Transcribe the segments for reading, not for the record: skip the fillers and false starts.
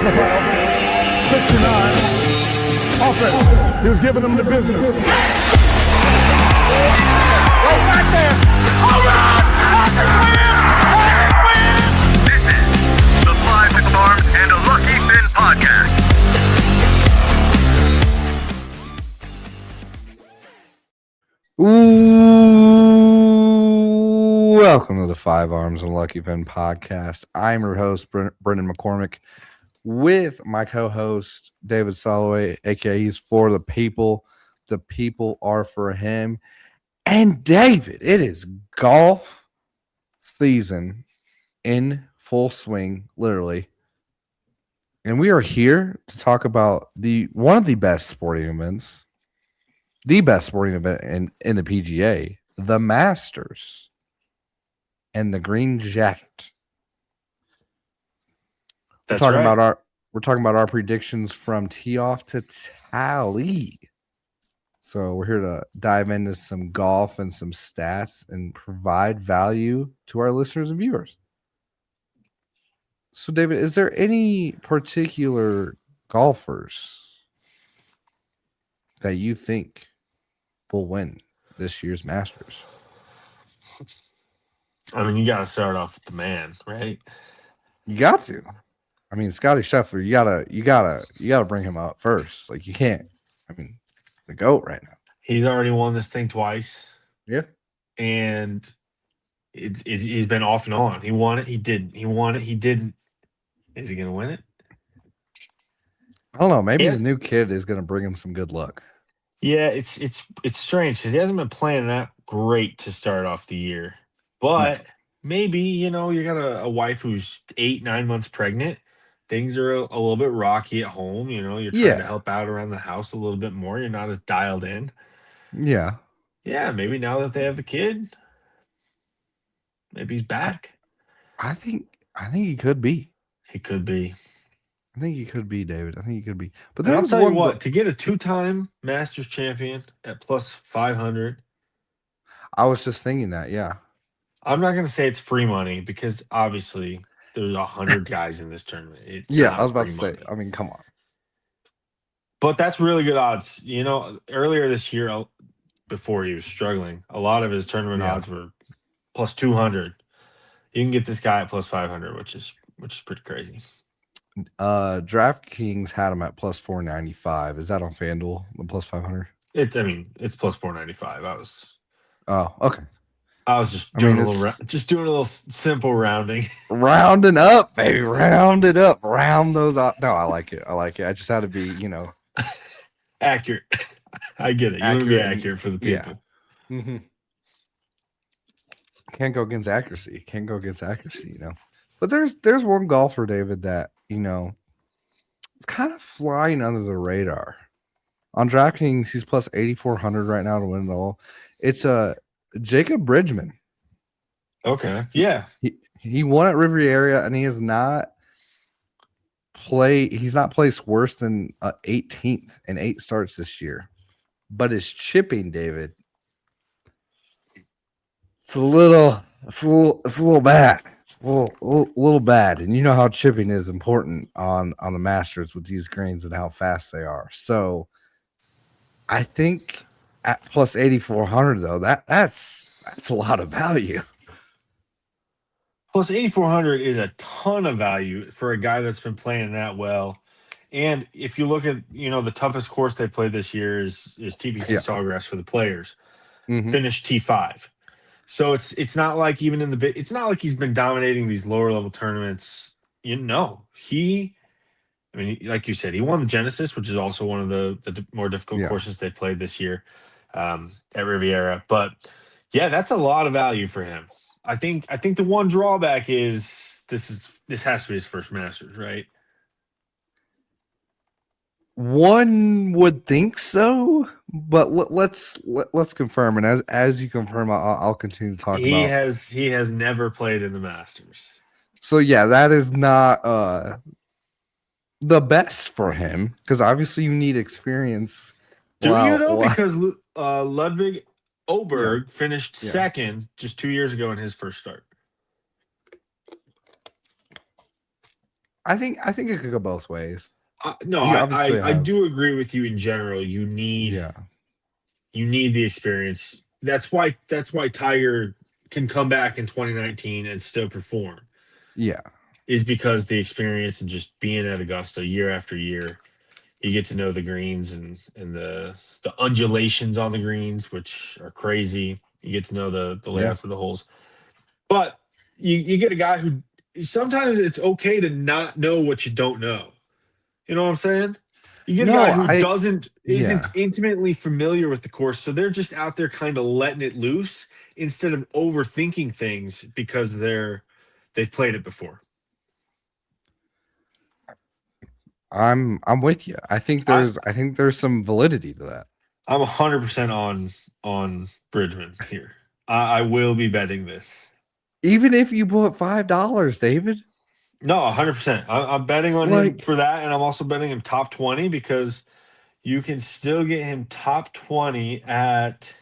classified 69 offense. He was giving them the business. Go back there. Hold on. This is the 5 Arms and a Lucky Fin podcast. Welcome to the 5 Arms and Lucky Fin podcast. I'm your host, Brendan McCormick, with my co-host, David Soloway, aka he's for the people. The people are for him. And David, it is golf season in full swing, literally. And we are here to talk about one of the best sporting events, the best sporting event in the PGA, the Masters, and the green jacket. That's we're talking right. We're talking about our predictions from tee off to tally. So we're here to dive into some golf and some stats and provide value to our listeners and viewers. So, David, is there any particular golfers that you think will win this year's Masters? I mean, you got to start off with the man, right? You got to. I mean, Scotty Scheffler, you gotta bring him up first. Like, you can't. I mean, the GOAT right now. He's already won this thing twice. Yeah. And he's been off and on. He won it. He didn't. He won it. He didn't. Is he going to win it? I don't know. Maybe his new kid is going to bring him some good luck. Yeah, it's strange because he hasn't been playing that great to start off the year. But maybe, you got a wife who's 8-9 months pregnant. Things are a little bit rocky at home. You're trying to help out around the house a little bit more. You're not as dialed in. Yeah. Yeah, maybe now that they have the kid, maybe he's back. I think he could be. He could be. I think he could be, David. I think he could be. But I'll tell you what, to get a 2-time Masters champion at plus 500. I was just thinking that, yeah. I'm not going to say it's free money because obviously there's 100 guys in this tournament. I was about to say, I mean, come on. But that's really good odds. Earlier this year, before he was struggling, a lot of his tournament odds were plus 200. You can get this guy at plus 500, which is pretty crazy. DraftKings had him at plus 495. Is that on FanDuel, the plus 500? It's plus 495. Oh, okay. I was just doing a little simple rounding. Rounding up, baby. Round it up. Round those up. No, I like it. I just had to be, accurate. I get it. You want to be accurate for the people. Yeah. Mm-hmm. Can't go against accuracy. But there's one golfer, David, that, it's kind of flying under the radar. On DraftKings, he's plus 8,400 right now to win it all. It's Jacob Bridgman. Okay. Yeah. He won at Riviera, and he has not placed worse than 18th in 8 starts this year. But his chipping, David, it's a little bad. It's a little bad. And you know how chipping is important on the Masters with these greens and how fast they are. So I think at plus 8,400 though, that's a lot of value. Plus 8,400 is a ton of value for a guy that's been playing that well. And if you look at, the toughest course they played this year is TPC Sawgrass for the players. Mm-hmm. Finished T5. So it's not like it's not like he's been dominating these lower level tournaments. Like you said, he won the Genesis, which is also one of the more difficult courses they played this year at Riviera. But yeah, that's a lot of value for him. I think the one drawback is this has to be his first Masters, right? One would think so, but let's confirm. And as you confirm, I'll continue to talk about. He has never played in the Masters. So yeah, that is not the best for him because obviously you need experience. You though? Because Ludwig Oberg finished second just 2 years ago in his first start. I think it could go both ways. No, You I, obviously I I have, do agree with you in general. yeah, You need the experience. That's why Tiger can come back in 2019 and still perform, yeah, is because the experience and just being at Augusta year after year. You get to know the greens and the undulations on the greens, which are crazy. You get to know the yeah. layouts of the holes. But you get a guy who sometimes it's okay to not know what you don't know. You know what I'm saying? You get a No, guy who isn't yeah. intimately familiar with the course, so they're just out there kind of letting it loose instead of overthinking things because they've played it before. I'm with you. I I think there's some validity to that. I'm 100% on Bridgman here. I will be betting this. Even if you put $5, David, No, 100%. I'm betting on him like for that, and I'm also betting him top 20 because you can still get him top 20 at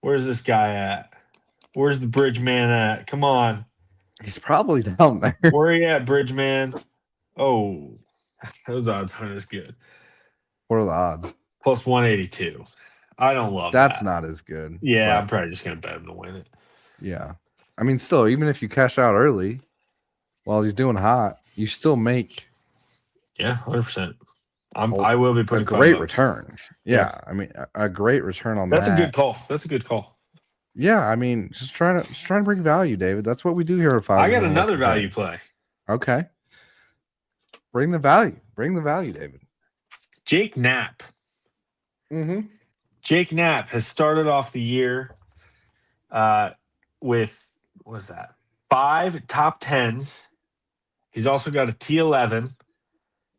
where's this guy at? Where's the bridge man at? Come on. he's probably down there. Where are you at, bridge man? Oh, those odds aren't as good. What are the odds? Plus 182. I don't love That's that. not as good. Yeah, I'm But probably just gonna bet him to win it. yeah. I mean, still, even if you cash out early while he's doing hot, you still make Yeah, 100%. a, I will be a putting great $5. return. Yeah. Yeah. I mean, a great return on That's a good that. call. That's a good call. Yeah. I mean, just trying to bring value, David. That's what we do here at I Five got Zone another Lucky value Fan. play. Okay. Bring the value. Bring the value, David. Jake Knapp. Mm-hmm. Jake Knapp has started off the year with what was that 5 top tens. He's also got a T11.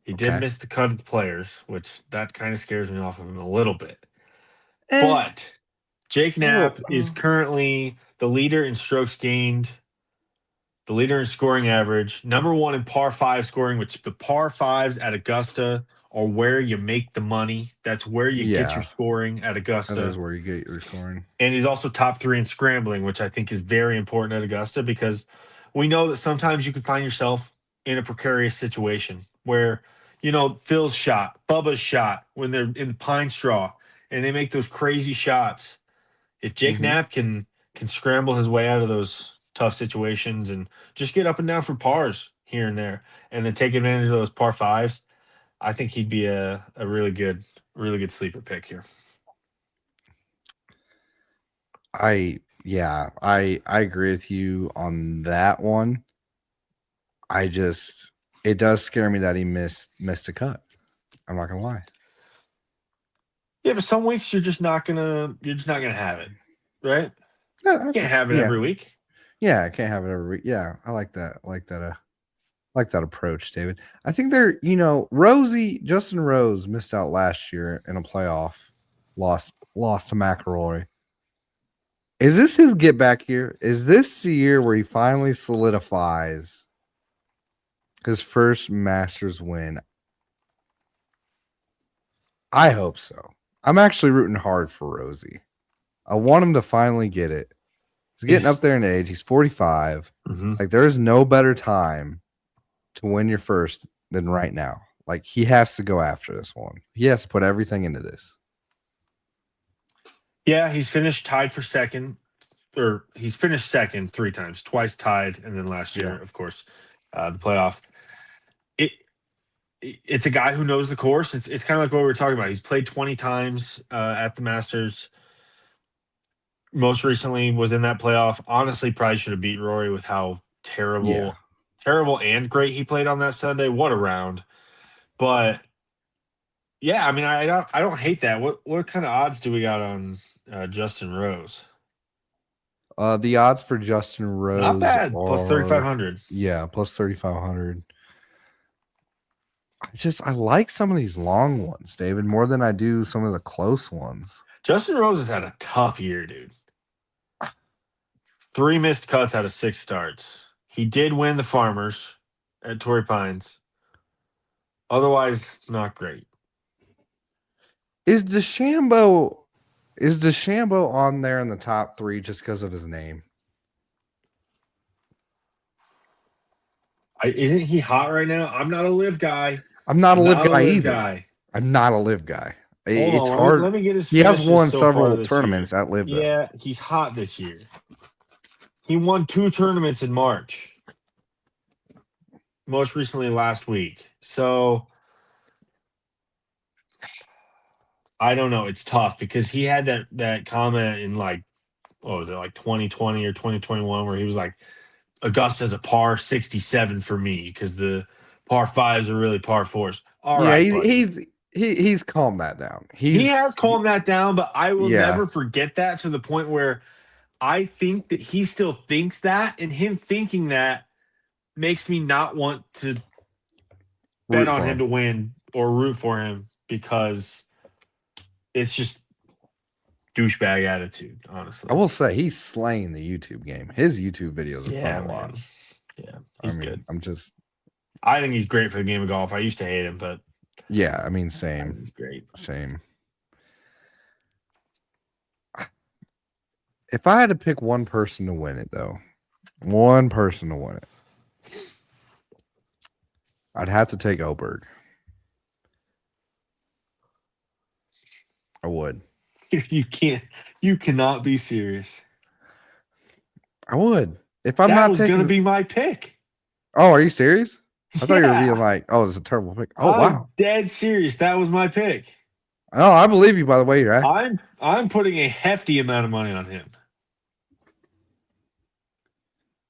He did Okay. miss the cut of the players, which that kind of scares me off of him a little bit. Eh, But Jake a Knapp little, is currently the leader in strokes gained, the leader in scoring average, number one in par five scoring, which the par fives at Augusta are where you make the money. That's where you get your yeah. scoring at That Augusta. is where you get your scoring. And he's also top three in scrambling, which I think is very important at Augusta because we know that sometimes you can find yourself in a precarious situation where, Phil's shot, Bubba's shot when they're in the pine straw and they make those crazy shots. If Jake Mm-hmm. Knapp can scramble his way out of those tough situations and just get up and down for pars here and there and then take advantage of those par fives, I think he'd be a really good sleeper pick here. I agree with you on that one. It does scare me that he missed a cut. I'm not gonna lie. Yeah, but some weeks you're just not gonna have it, right? Yeah, You can't okay. have it every week. Yeah, I can't have it every week. Yeah, I like that. Like that approach, David. I think Justin Rose missed out last year in a playoff, lost to McElroy. Is this his get back year? Is this the year where he finally solidifies his first Masters win? I hope so. I'm actually rooting hard for Rosie. I want him to finally get it. He's getting up there in age. He's 45. Mm-hmm. Like, there's no better time to win your first than right now. Like, he has to go after this one. He has to put everything into this. Yeah, he's finished tied for second, or he's finished second 3 times, twice tied, and then last year, Yeah. of course, the playoff. It's a guy who knows the course. It's kind of like what we were talking about. He's played 20 times at the Masters. Most recently was in that playoff. Honestly, probably should have beat Rory with how Yeah. terrible and great he played on that Sunday. What a round! But yeah, I mean, I don't hate that. What kind of odds do we got on Justin Rose? The odds for Justin Not Rose bad. Plus are 3,500. plus 3,500. I like some of these long ones, David, more than I do some of the close ones. Justin Rose has had a tough year, dude. 3 missed cuts out of 6 starts. He did win the Farmers at Torrey Pines. Otherwise, not great. Is DeChambeau on there in the top 3 just because of his name? Isn't he hot right now? I'm not a live guy. I'm not a I'm live not a guy live either. guy. I'm not a live guy. Hold It's on, hard. let me get his He has finishes won so far several this tournaments year. at live though. Yeah, he's hot this year. He won 2 tournaments in March. Most recently last week. So I don't know. It's tough because he had that comment in like, what was it, like 2020 or 2021, where he was like, Augusta's a par 67 for me because the par fives are really par fours. All Yeah, right, buddy. he's calmed that down. He has calmed that down, but I will Yeah. never forget that, to the point where I think that he still thinks that, and him thinking that makes me not want to bet on him to win or root for him, because it's just douchebag attitude, honestly. I will say he's slaying the YouTube game. His YouTube videos are fun to man. watch. Yeah, he's good. I think he's great for the game of golf. I used to hate him, but yeah, I mean, same. He's great. Same. If I had to pick one person to win it, though, I'd have to take Oberg. I would. You cannot be serious. I would. If I'm that not was taking, going to be my pick. Oh, are you serious? I thought you were Yeah. being like, "Oh, it's a terrible pick." Oh, I'm wow. dead serious. That was my pick. Oh, I believe you. By the way, you're acting. I'm putting a hefty amount of money on him.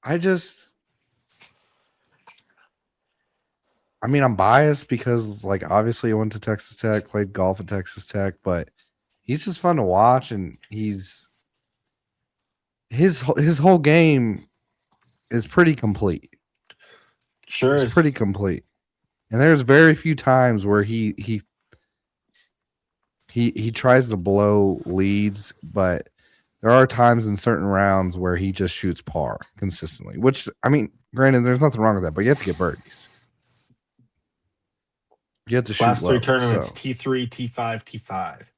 I mean, I'm biased because, like, obviously, I went to Texas Tech, played golf at Texas Tech, but he's just fun to watch, and his whole game is pretty complete. Sure, it's pretty complete, and there's very few times where he tries to blow leads, but there are times in certain rounds where he just shoots par consistently. Which, I mean, granted, there's nothing wrong with that, but you have to get birdies. You have to shoot last low, 3 tournaments: so. T3, T5, T5.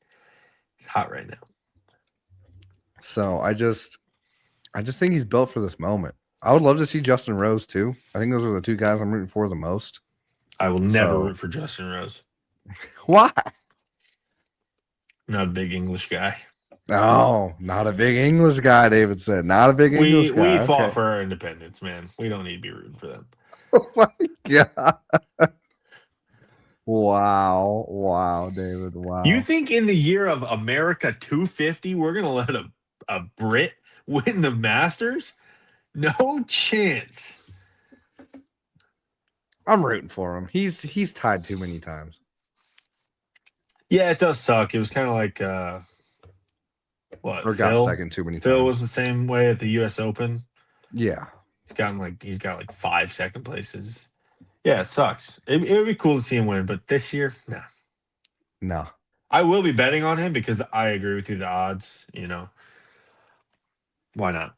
He's hot right now. So I just think he's built for this moment. I would love to see Justin Rose too. I think those are the 2 guys I'm rooting for the most. I will never root for Justin Rose. Why? Not a big English guy. No, not a big English guy, David said. Not a big English guy. We fought for our independence, man. We don't need to be rooting for them. Oh my God. Wow, David. Wow. You think in the year of America 250, we're going to let a Brit win the Masters? No chance. I'm rooting for him. He's tied too many times. Yeah, it does suck. It was kind of like or got second too many times. Phil was the same way at the U.S. Open. Yeah, he's got like 5 second places. Yeah, it sucks. It would be cool to see him win, but this year, nah. No. I will be betting on him because I agree with you. The odds, why not?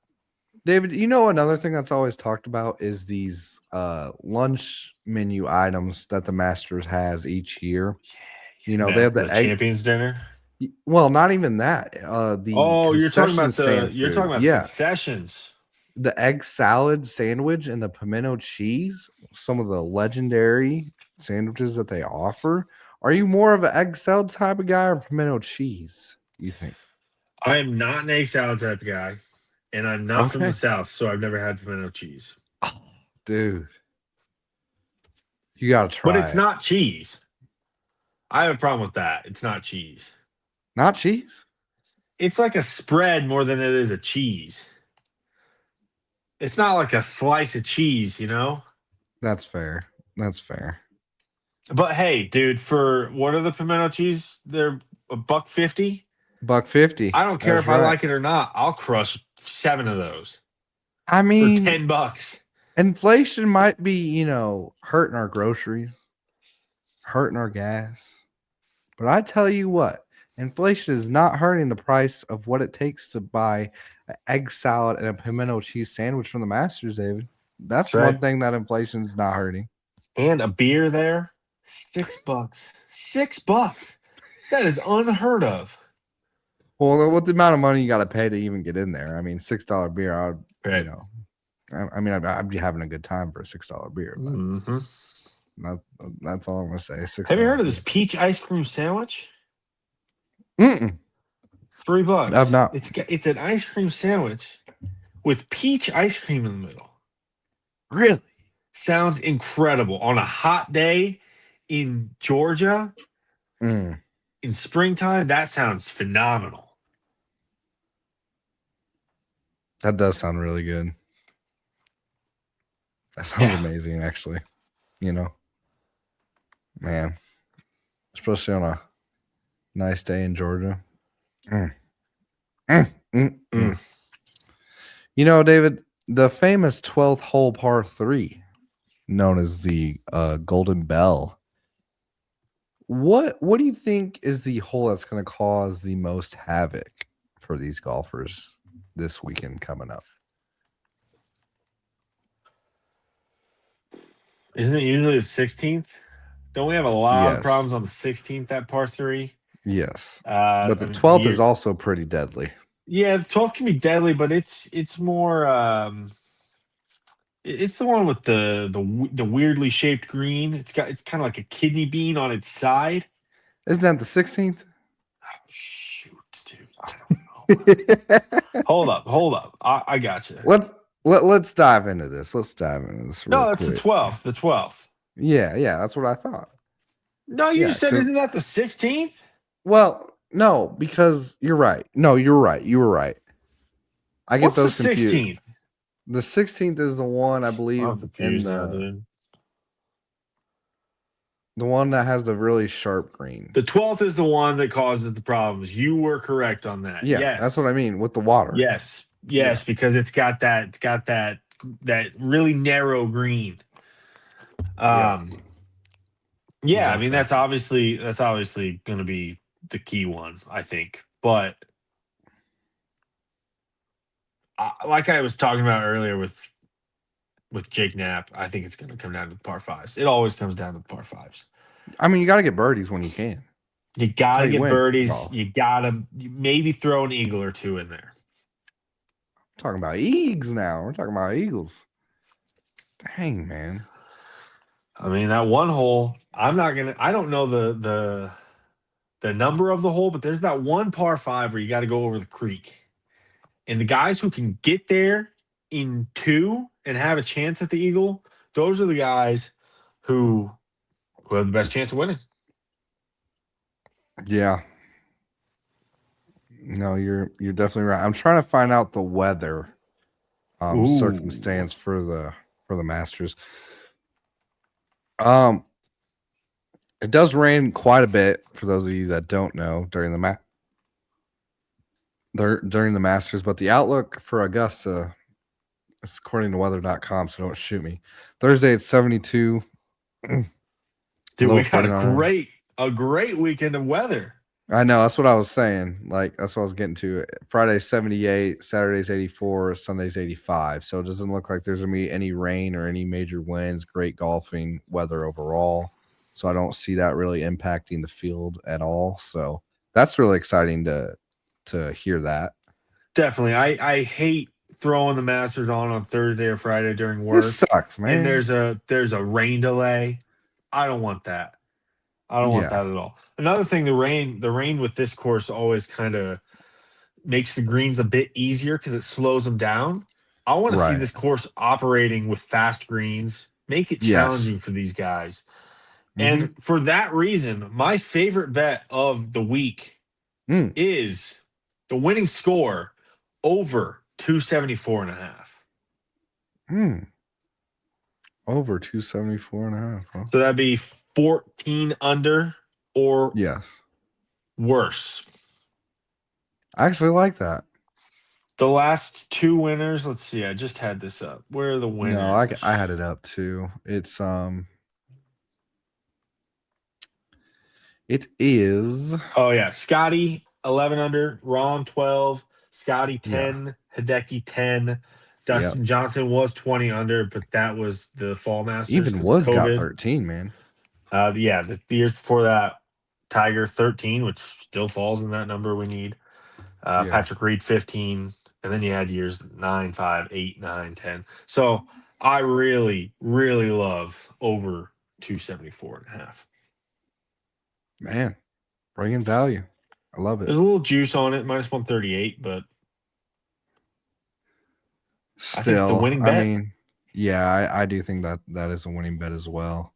David, another thing that's always talked about is these lunch menu items that the Masters has each year. They have the Champions dinner. Well, not even that. You're talking about yeah. concessions. The egg salad sandwich and the pimento cheese, some of the legendary sandwiches that they offer. Are you more of an egg salad type of guy or pimento cheese, you think? I am not an egg salad type of guy, and I'm not from the South, so I've never had pimento cheese. Oh, dude. You got to try But it's not cheese. I have a problem with that. It's not cheese. Not cheese? It's like a spread more than it is a cheese. It's not like a slice of cheese, That's fair. But hey, dude, for what are the pimento cheese? They're $1.50. $1.50. I don't care if I like it or not. I'll crush 7 of those. I mean, for $10. Inflation might be, hurting our groceries, hurting our gas. But I tell you what, inflation is not hurting the price of what it takes to buy an egg salad and a pimento cheese sandwich from the Masters, David. That's right. One thing that inflation's not hurting. And a beer there, $6. $6. That is unheard of. Well, with the amount of money you got to pay to even get in there, I mean, $6 beer, I mean, I'd be having a good time for a $6 beer. But that's all I'm gonna say. $6. Have you heard of this peach ice cream sandwich? Mm-mm. $3. I've not. It's an ice cream sandwich with peach ice cream in the middle. Really? Sounds incredible on a hot day in Georgia Mm. in springtime. That sounds phenomenal. That does sound really good. That sounds amazing, actually. You know, man, especially on a nice day in Georgia. Mm. Mm, mm, mm. You know, David, the famous 12th hole par 3, known as the Golden Bell. What do you think is the hole that's going to cause the most havoc for these golfers this weekend coming up? Isn't it usually the 16th? Don't we have a lot of Yes. problems on the 16th, that par 3? Yes. But But the 12th is also pretty deadly. Yeah, the 12th can be deadly, but it's more it's the one with the weirdly shaped green. It's kind of like a kidney bean on its side. Isn't that the 16th? Oh, shoot, dude. I don't know. Hold up. I got you. Let's dive into this. Let's dive into this. No, that's the 12th. The 12th. Yeah, that's what I thought. No, you said isn't that the 16th? Well, no, because you're right. No, you're right. You were right. I get those confused. 16th? The 16th is the one, I believe, in the one that has the really sharp green. The 12th is the one that causes the problems. You were correct on that. Yeah, yes. That's what I mean with the water. Yes, because it's got that really narrow green. I mean that's obviously going to be the key one, I think. But like I was talking about earlier with Jake Knapp, I think it's going to come down to the par 5s. It always comes down to the par 5s. I mean, you got to get birdies when you can. You got to get birdies. You got to maybe throw an eagle or two in there. We're talking about eags now. We're talking about eagles. Dang, man. I mean, that one hole, I don't know the number of the hole, but there's that one par 5 where you got to go over the creek. And the guys who can get there in 2 and have a chance at the eagle, those are the guys who have the best chance of winning. Yeah. No, you're definitely right. I'm trying to find out the weather circumstance for the Masters. It does rain quite a bit for those of you that don't know during the Masters, but the outlook for Augusta is according to weather.com, so don't shoot me. Thursday it's 72. Dude, we got a great weekend of weather. I know, that's what I was saying. Like, that's what I was getting to. Friday 78, Saturday's 84, Sunday's 85. So it doesn't look like there's gonna be any rain or any major winds. Great golfing weather overall. So I don't see that really impacting the field at all. So that's really exciting to hear that. Definitely. I hate throwing the Masters on Thursday or Friday during work. This sucks, man. And there's a rain delay. I don't want that. I don't want that at all. Another thing, the rain with this course always kind of makes the greens a bit easier because it slows them down. I want to see this course operating with fast greens, make it challenging for these guys. Mm-hmm. And for that reason, my favorite bet of the week is the winning score over 274.5. Over 274.5. Huh? So that'd be 14 under or worse. I actually like that. The last 2 winners, let's see. I just had this up. Where are the winners? No, I had it up too. It is. Oh yeah, Scotty 11 under, Ron 12, Scotty 10, Hideki 10. Dustin Johnson was 20 under, but that was the Fall Masters. Even Woods got 13, man. The years before that, Tiger 13, which still falls in that number we need. Patrick Reed 15, And then you had years 9, 5, 8, 9, 10. So I really, really love over 274.5. Man, bringing value. I love it. There's a little juice on it, minus 138, but I think it's a Still, winning I bet. mean, yeah, I do think that is a winning bet as well.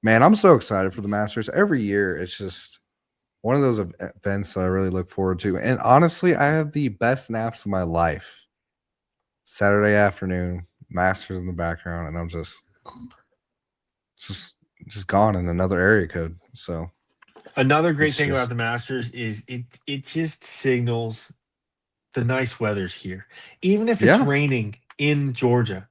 Man, I'm so excited for the Masters. Every year, it's just one of those events that I really look forward to. And honestly, I have the best naps of my life. Saturday afternoon, Masters in the background, and I'm just gone in another area code. So Another great it's thing about just the Masters is it just signals the nice weather's here. Even if it's yeah, raining in Georgia,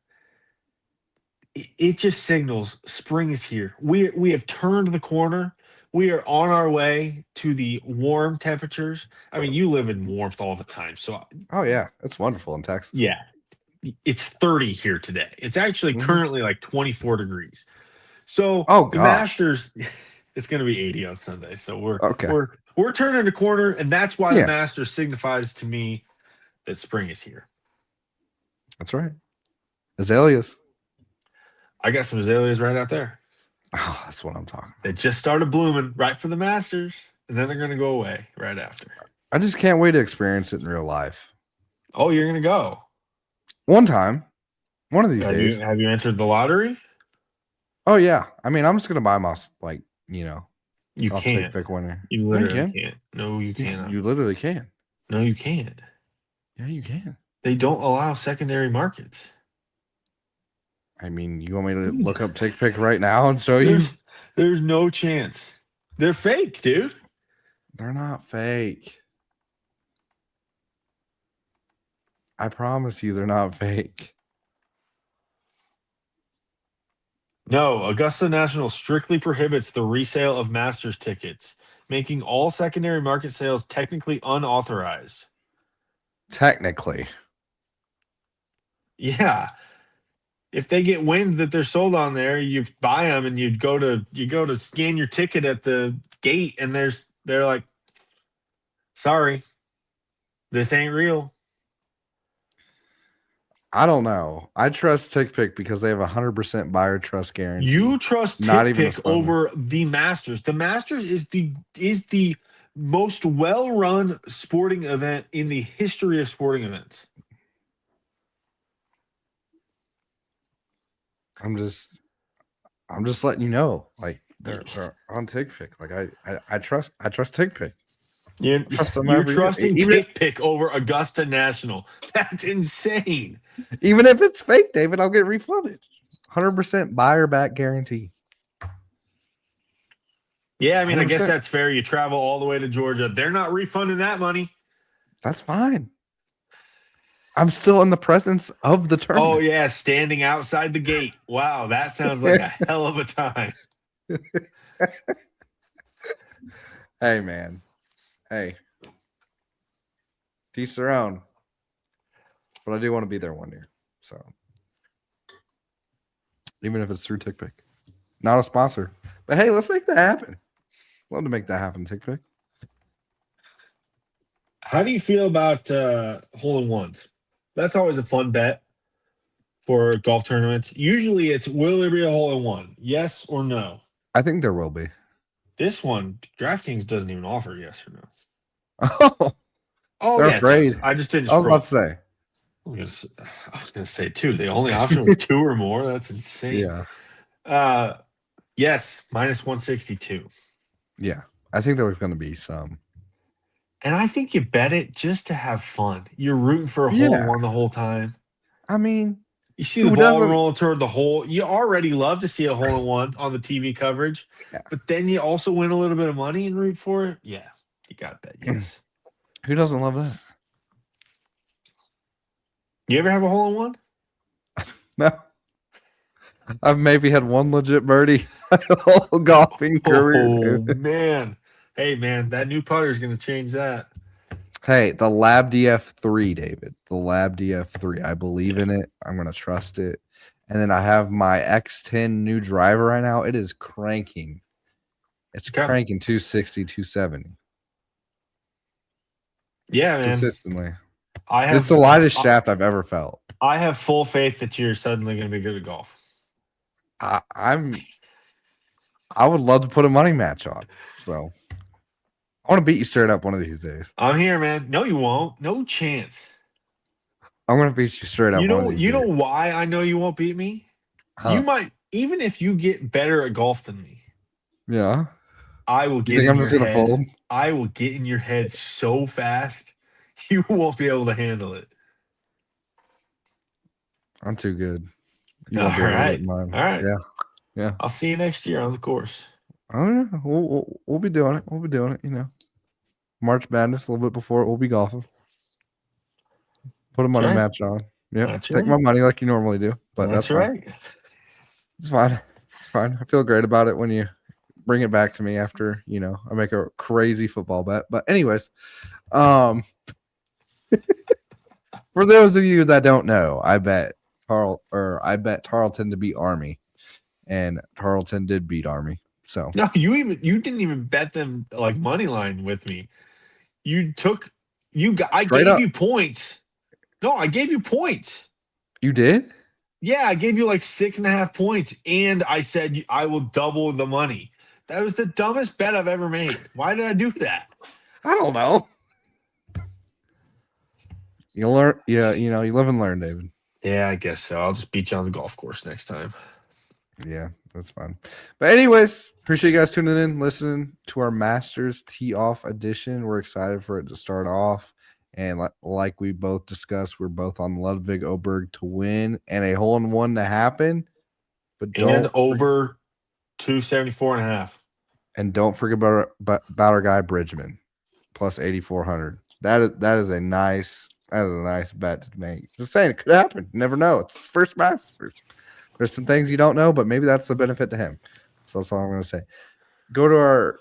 it just signals spring is here. We have turned the corner. We are on our way to the warm temperatures. I mean, you live in warmth all the time, so oh yeah, it's wonderful in Texas. yeah, it's 30 here today. It's actually currently like 24 degrees. So Oh the gosh, Masters, it's going to be 80 on Sunday. So okay, we're turning the corner, and that's why the yeah, Masters signifies to me that spring is here. that's right. Azaleas. I got some azaleas right out there. Oh, that's what I'm talking They about. just started blooming right for the Masters, and then they're going to go away right after. I just can't wait to experience it in real life. Oh, you're going to go. One time, one of these days. Have you entered the lottery? Oh yeah, I mean, I'm just gonna buy my You I'll can't. take pick winner. You No, literally can't. No, you cannot. You literally can. No, you can't. Yeah, you can. They don't allow secondary markets. I mean, you want me to look up Take Pick right now and show you? There's no chance. They're fake, dude. They're not fake. I promise you, they're not fake. No, Augusta National strictly prohibits the resale of Masters tickets, making all secondary market sales technically unauthorized. Technically, Yeah. If they get wind that they're sold on there, you buy them and you go to scan your ticket at the gate, and they're like, sorry, this ain't real. I don't know. I trust Tick Pick because they have 100% buyer trust guarantee. You trust Not Tick even a Pick spoiler. over the Masters. The Masters is the most well-run sporting event in the history of sporting events. I'm just letting you know. Like they're on Tick Pick. Like I trust Tick Pick. You're Trust them every year. trusting Tick Pick over Augusta National. That's insane. Even if it's fake, David, I'll get refunded. 100% buyer back guarantee. Yeah, I mean, I guess 100%. that's fair. You travel all the way to Georgia. They're not refunding that money. That's fine. I'm still in the presence of the tournament. Oh, yeah, standing outside the gate. Wow, that sounds like a hell of a time. Hey, man. Hey. Teach their own. But I do want to be there one year. So even if it's through Tick Pick. Not a sponsor. But hey, let's make that happen. Love to make that happen, Tick Pick. How do you feel about hole-in-ones? That's always a fun bet for golf tournaments. Usually it's, will there be a hole-in-one? Yes or no? I think there will be. This one, DraftKings doesn't even offer yes or no. Oh, Oh, they're yeah, afraid. I just didn't I was scroll. about to say. I was going to say two. The only option was two or more. That's insane. Yeah. Yes, minus 162. Yeah. I think there was going to be some. And I think you bet it just to have fun. You're rooting for a hole-in-one the whole time. I mean, You see the ball rolling toward the hole. You already love to see a hole-in-one on the TV coverage. Yeah. But then you also win a little bit of money and root for it. Yeah, you got that. Yes. Who doesn't love that? You ever have a hole-in-one? No. I've maybe had one legit birdie whole golfing career. Oh, man. Hey, man, that new putter is going to change that. Hey, the Lab DF3, David. The Lab DF3. I believe in it. I'm going to trust it. And then I have my X10 new driver right now. It is cranking. It's cranking 260, 270. Yeah, man. Consistently. I have It's the lightest shaft I've ever felt. I have full faith that you're suddenly going to be good at golf. I would love to put a money match on. So I want to beat you straight up one of these days. I'm here, man. No, you won't. No chance. I'm going to beat you straight up. You one know, of these you days. know why I know you won't beat me? Huh. You might, even if you get better at golf than me, Yeah. I will You get think in I'm your just going to head. fold? I will get in your head so fast, you won't be able to handle it. I'm too good. You All won't be able to right. hit mine. All right. Yeah. Yeah. I'll see you next year on the course. Oh, yeah. We'll be doing it. We'll be doing it, you know. March Madness, a little bit before it, we'll be golfing. Put a money right. match on. Yeah. That's Take right. my money like you normally do. But That's fine. right. It's fine. It's fine. I feel great about it when you bring it back to me after, you know, I make a crazy football bet. But anyways, for those of you that don't know, I bet Tarleton to beat Army, and Tarleton did beat Army. So No, you didn't even bet them like money line with me. I Straight gave up. you points. No, I gave you points. you did? Yeah, I gave you like 6.5 points, and I said I will double the money. That was the dumbest bet I've ever made. Why did I do that? I don't know. You learn, yeah, you know, you live and learn, David. Yeah, I guess so. I'll just beat you on the golf course next time. Yeah, that's fine. But anyways, appreciate you guys tuning in, listening to our Masters Tee Off edition. We're excited for it to start off. And like we both discussed, we're both on Ludwig Oberg to win and a hole-in-one to happen. But And over 274.5. And don't forget about our guy Bridgman, plus 8,400. That is a nice bet to make. Just saying, it could happen. You never know. It's his first Masters. There's some things you don't know, but maybe that's the benefit to him. So that's all I'm going to say. Go to our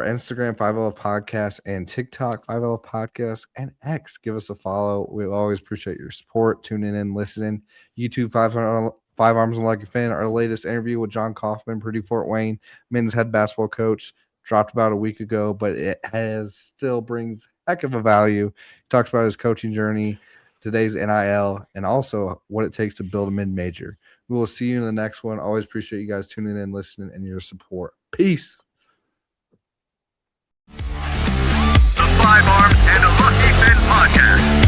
Instagram, 5LF Podcast, and TikTok, 5LF Podcast, and X. Give us a follow. We always appreciate your support, tuning in, listening. YouTube, Five Arms and Lucky Finn. Our latest interview with John Kaufman, Purdue Fort Wayne, men's head basketball coach, dropped about a week ago, but it still brings heck of a value. He talks about his coaching journey, today's NIL, and also what it takes to build a mid-major. We will see you in the next one. Always appreciate you guys tuning in, listening, and your support. Peace. The Five Arms and a Lucky Finn podcast.